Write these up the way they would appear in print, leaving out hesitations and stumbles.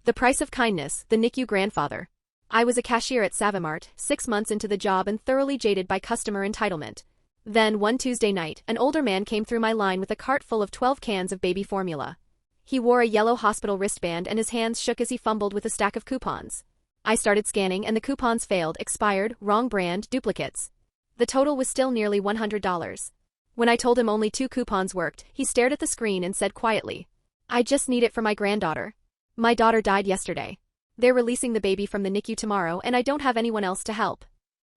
The price of kindness, the NICU grandfather. I was a cashier at Savimart, 6 months into the job and thoroughly jaded by customer entitlement. Then, one Tuesday night, an older man came through my line with a cart full of 12 cans of baby formula. He wore a yellow hospital wristband and his hands shook as he fumbled with a stack of coupons. I started scanning and the coupons failed, expired, wrong brand, duplicates. The total was still nearly $100. When I told him only 2 coupons worked, he stared at the screen and said quietly, "I just need it for my granddaughter. My daughter died yesterday. They're releasing the baby from the NICU tomorrow and I don't have anyone else to help."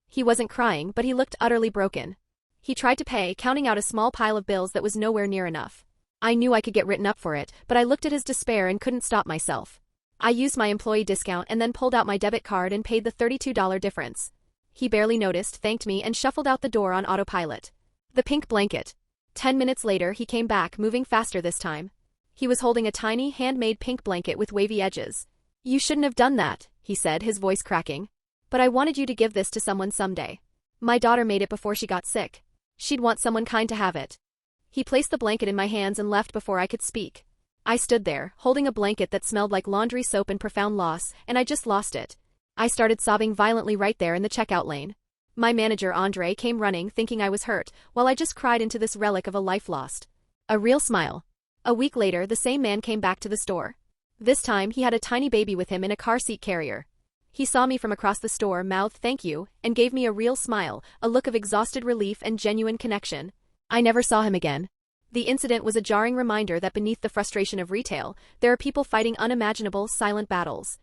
He wasn't crying, but he looked utterly broken. He tried to pay, counting out a small pile of bills that was nowhere near enough. I knew I could get written up for it, but I looked at his despair and couldn't stop myself. I used my employee discount and then pulled out my debit card and paid the $32 difference. He barely noticed, thanked me, and shuffled out the door on autopilot. The pink blanket. 10 minutes later, he came back, moving faster this time. He was holding a tiny, handmade pink blanket with wavy edges. "You shouldn't have done that," he said, his voice cracking. "But I wanted you to give this to someone someday. My daughter made it before she got sick. She'd want someone kind to have it." He placed the blanket in my hands and left before I could speak. I stood there, holding a blanket that smelled like laundry soap and profound loss, and I just lost it. I started sobbing violently right there in the checkout lane. My manager, Andre, came running, thinking I was hurt, while I just cried into this relic of a life lost. A real smile. A week later, the same man came back to the store. This time, he had a tiny baby with him in a car seat carrier. He saw me from across the store, mouthed "thank you," and gave me a real smile, a look of exhausted relief and genuine connection. I never saw him again. The incident was a jarring reminder that beneath the frustration of retail, there are people fighting unimaginable, silent battles.